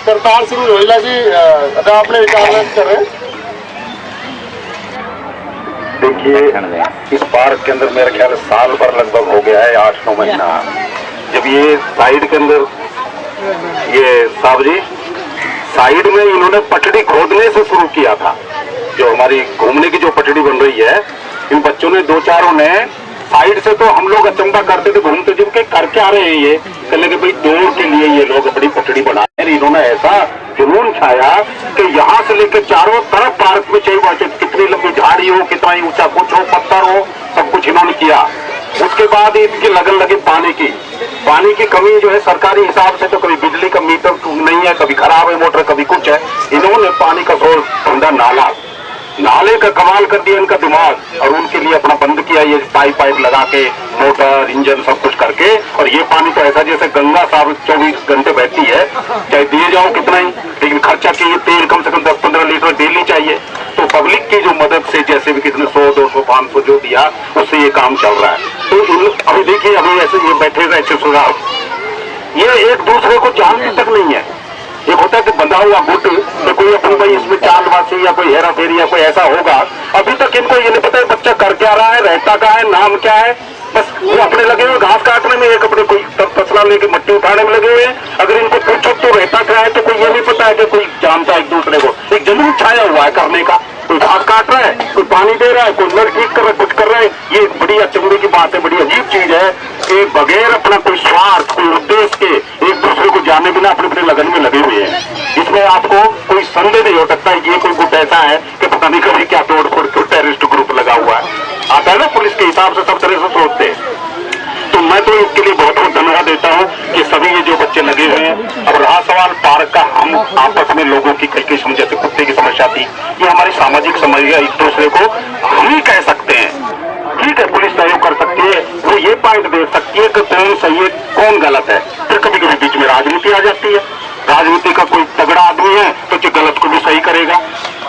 करतार सिंह रोहिला जी अपने विचार व्यक्त कर रहे हैं। देखिए, इस पार्क के अंदर मेरे ख्याल साल भर लगभग हो गया है, 8-9 महीना। जब ये साइड के अंदर ये साहब जी साइड में इन्होंने पटड़ी खोदने से शुरू किया था, जो हमारी घूमने की जो पटड़ी बन रही है, इन बच्चों ने 2-4 ने साइड से, तो हम लोग अचंभा करते थे घूमते जब के करके आ रहे हैं ये कहने के भाई दौड़ के लिए ये लोग बड़ी पटड़ी बना रहे हैं। इन्होंने ऐसा जुनून छाया कि यहाँ से लेकर चारों तरफ पार्क में चाहिए कितनी लंबी झाड़ी हो, कितना ही ऊंचा कुछ हो, पत्थर हो, सब कुछ इन्होंने किया। उसके बाद इसकी लगन लगी पानी की कमी जो है सरकारी हिसाब से, तो कभी बिजली का मीटर नहीं है, कभी खराब है मोटर, कभी कुछ है। इन्होंने पानी का सोर्स ढूंढा, नाले का कमाल कर दिया इनका दिमाग, और उनके लिए अपना बंद किया ये पाइप लगा के, मोटर इंजन सब कुछ करके। और ये पानी तो ऐसा जैसे गंगा साहब 24 घंटे बहती है, चाहे दिए जाओ कितना ही, लेकिन खर्चा चाहिए तेल कम से कम 10-15 लीटर डेली चाहिए। तो पब्लिक की जो मदद से जैसे भी कितने 100-200-500 जो दिया, उससे ये काम चल रहा है। तो अभी देखिए, अभी ऐसे ये बैठे रहे सुधार, ये एक दूसरे को जानते तक नहीं है। एक होता है कि बंधा हुआ गुट, तो कोई अपन भाई इसमें चालबाजी या कोई हेरा फेरी या कोई ऐसा होगा। अभी तक इनको ये नहीं पता है बच्चा कर क्या रहा है, रहता क्या है, नाम क्या है। बस वो अपने लगे हुए घास काटने में, एक अपने कोई तसला लेके मट्टी उठाने में लगे हुए हैं। अगर इनको पूछो तो रहता क्या है, तो कोई ये नहीं पता है कि कोई जानता है एक दूसरे को। एक जुनून छाया हुआ है करने का, कोई घास काट रहा है, कोई पानी दे रहा है, कोई नल ठीक कर रहा है, कुछ कर रहा है। ये बड़ी अचंभे की बात है, बड़ी अजीब चीज है कि बगैर अपना कोई स्वार्थ, कोई उद्देश्य के एक दूसरे को जाने बिना अपने अपने लगन में लगे हुए हैं। इसमें आपको कोई संदेह नहीं हो सकता ये कोई गुट ऐसा है कि पता नहीं कभी क्या तोड़ फोड़ क्यों टेररिस्ट ग्रुप लगा हुआ है। आता है ना, पुलिस के हिसाब से सब तरह से सोचते हैं। तो मैं तो इसके लिए बहुत बहुत धन्यवाद देता हूँ कि सभी ये जो बच्चे लगे हुए हैं। अब रहा सवाल पार्क का, हम आपस में लोगों की कई समस्या थी, कुत्ते की समस्या थी, ये हमारी सामाजिक समस्या, एक दूसरे को हम ही कह सकते हैं। ठीक है, पुलिस सहयोग कर सकती है, वो ये पॉइंट दे सकती है कि कौन सही है कौन गलत है। फिर कभी कभी बीच में राजनीति आ जाती है। राजनीति का कोई तगड़ा आदमी है तो जो गलत को भी सही करेगा।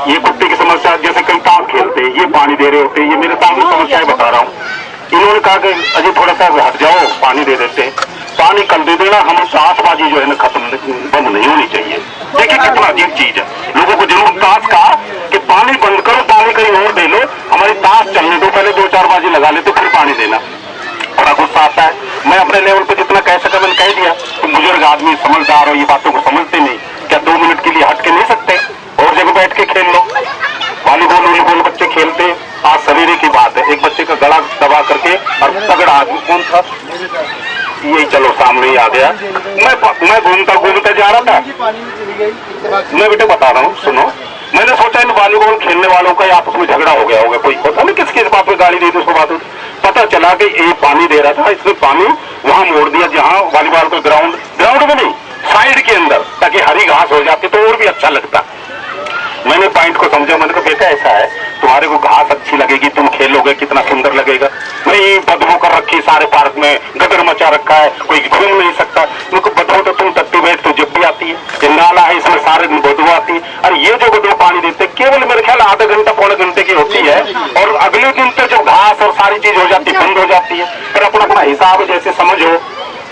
ये कुत्ते की समस्या, जैसे कई ताश खेलते हैं, ये पानी दे रहे होते हैं, ये मेरे सामने समस्याएं बता रहा हूँ। इन्होंने कहा कि अजय थोड़ा सा हट जाओ, पानी दे देते हैं, पानी कल दे देना। हम ताशबाजी जो है ना खत्म, बंद नहीं होनी चाहिए। देखिए कितना अजीब चीज है, लोगों को जरूर ताश का कि पानी बंद करो, पानी कहीं और दे लो, हमारी ताश चलने दो, पहले 2-4 बाजी लगा ले तो फिर पानी देना। बड़ा गुस्सा आता है। मैं अपने लेवल पे जितना कह सका मैंने कह दिया। तो बुजुर्ग आदमी समझदार हो, ये बातों को समझते नहीं। क्या 2 मिनट के लिए हट के नहीं सकते? और जगह बैठ के खेल लो। वॉलीबॉल बच्चे खेलते, आज सवेरे की बात है, एक बच्चे का गला दबा करके, और तगड़ा आदमी कौन था, यही चलो सामने ही आ गया। मैं घूमता जा रहा था। मैं बेटे बता रहा हूँ, सुनो। मैंने सोचा इन वॉलीबॉल खेलने वालों का आपस में झगड़ा हो गया होगा, कोई होता ना किस बात में गाली दी थी, उसको बात होती। पता चला कि एक पानी दे रहा था, इसने पानी वहां मोड़ दिया जहां वॉलीबॉल का ग्राउंड में नहीं, साइड के अंदर, ताकि हरी घास हो जाती तो और भी अच्छा लगता। मैंने पॉइंट को समझा, मैंने कहा बेटा ऐसा है, तुम्हारे को घास अच्छी लगेगी, तुम खेलोगे कितना सुंदर लगेगा। नहीं, बदबू कर रखी सारे पार्क में, गदर मचा रखा है, कोई घूम नहीं सकता। बदबू तो तुम तट्टी बैठ तो जब भी आती है, नाला है इसमें सारे दिन बदबू आती है। और ये जो बदबू पानी देते केवल मेरे ख्याल आधा घंटा 1.25 घंटे की होती है, और अगले दिन तक जो घास और सारी चीज हो जाती है, बंद हो जाती है। फिर अपना अपना हिसाब जैसे समझो।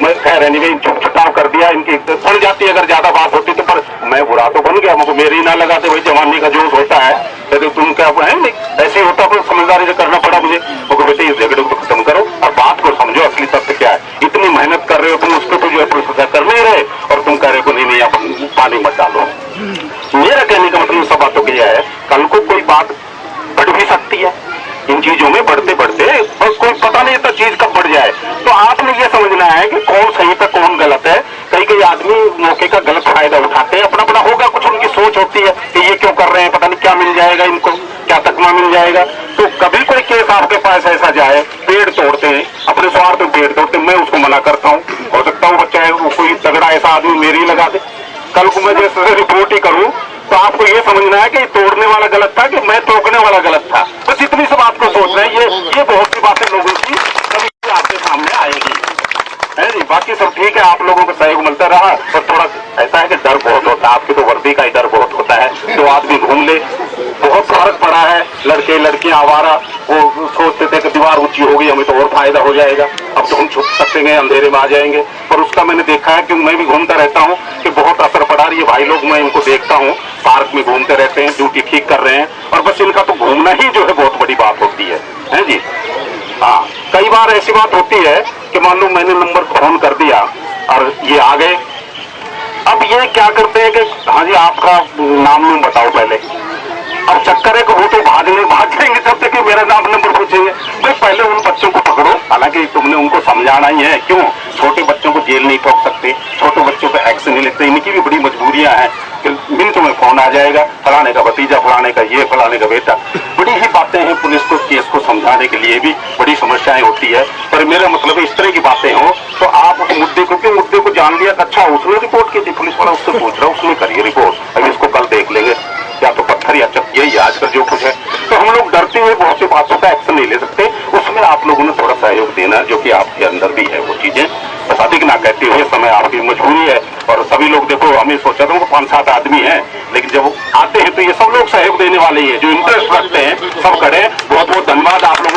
मैं कह रहे नहीं, छुट्टाव कर दिया, इनकी पड़ जाती है अगर ज्यादा बात होती तो। पर मैं बुरा तो बन गया, मुझे मेरी ना लगाते, भाई जवानी का जोश होता है, तो तुम क्या है नहीं ऐसे ही होता, तो समझदारी से करना पड़ा मुझे। बेटे इस झगड़े को खत्म करो और बात को समझो, असली तथ्य क्या है। इतनी मेहनत कर रहे हो तुम, उसको तो जो है कर नहीं रहे, और तुम कह रहे हो नहीं आप पानी मत डालो। मेरा कहने का मतलब सब बातों का है, कल को कोई बात बढ़ भी सकती है इन चीजों में, बढ़ते बढ़ते बस कोई पता नहीं था चीज कब बढ़ जाए। तो आपने ये समझना है कि कौन सही था कौन गलत है। कई आदमी मौके का गलत फायदा उठाते हैं, अपना होगा कुछ, उनकी सोच होती है कि ये क्यों कर रहे हैं, पता नहीं क्या मिल जाएगा इनको, क्या तकमा मिल जाएगा। तो कभी कोई केस आपके पास ऐसा जाए, पेड़ तोड़ते हैं अपने स्वार्थ में, पेड़ तोड़ते, मैं उसको मना करता हूँ। हो सकता हूँ बच्चा है कोई तगड़ा ऐसा आदमी मेरी लगा दे, कल को मैं जैसे रिपोर्ट ही करूँ तो आपको ये समझना है कि तोड़ने वाला गलत था कि मैं टोकने वाला गलत था। बस इतनी सी बात को सोच रहे हैं। ये बहुत सी बातें लोगों की कभी आपके सामने आएगी, है नहीं। बाकी सब ठीक है, आप लोगों को सहयोग मिलता रहा। और थोड़ा ऐसा है कि डर बहुत होता है, आपकी तो वर्दी का ही डर बहुत होता है। तो आदमी घूम ले, बहुत फर्क पड़ा है। लड़के लड़कियां आवारा, वो सोचते थे कि दीवार ऊंची होगी हमें तो और फायदा हो जाएगा, अब तो हम छुप सकेंगे, अंधेरे में आ जाएंगे। पर उसका मैंने देखा है कि मैं भी घूमता रहता हूँ कि बहुत असर पड़ा। ये भाई लोग मैं इनको देखता हूँ, पार्क में घूमते रहते हैं, ड्यूटी ठीक कर रहे हैं। और बस इनका तो घूमना ही जो है बहुत बड़ी बात होती है जी। हाँ, कई बार ऐसी बात होती है कि मान लो मैंने नंबर फोन कर दिया और ये आ गए। अब ये क्या करते हैं कि हाँ जी आपका नाम नहीं बताओ पहले। अब चक्कर है कि वो तो भाग जाएंगे जब तक कि मेरा नाम नंबर पूछेंगे। भाई पहले उन बच्चों को पकड़ो, हालांकि तुमने उनको समझाना ही है। क्यों? छोटे बच्चों को जेल नहीं ठोक सकते, छोटे बच्चों पे एक्शन नहीं लेते, इनकी भी बड़ी मजबूरियां हैं कि मिनटों में फोन आ जाएगा, फलाने का भतीजा, फलाने का ये, फलाने का बेटा। बड़ी ही बातें हैं, पुलिस को केस को समझाने के लिए भी बड़ी समस्याएं होती है। पर मेरा मतलब इस तरह की बातें हो तो आप उस मुद्दे को, क्यों मुद्दे को जान लिया, अच्छा उसने रिपोर्ट की थी, पुलिस वाला उससे पूछ रहा, उसने करिए रिपोर्ट, अब इसको कल देख लेंगे, या तो पत्थर या चक्की है, आजकल जो कुछ है। तो हम लोग डरते हुए बहुत सी बातों का एक्शन नहीं ले सकते। उसमें आप लोगों ने थोड़ा सहयोग देना, जो कि आपके अंदर भी है वो चीजें। बस अधिक ना कहते हुए, समय आपकी मजबूरी है। और सभी लोग देखो, हमें सोचा था 5-7 आदमी हैं, लेकिन जब आते हैं तो ये सब लोग सहयोग देने वाले ही है, जो इंटरेस्ट रखते हैं सब खड़े। बहुत बहुत धन्यवाद आप लोग।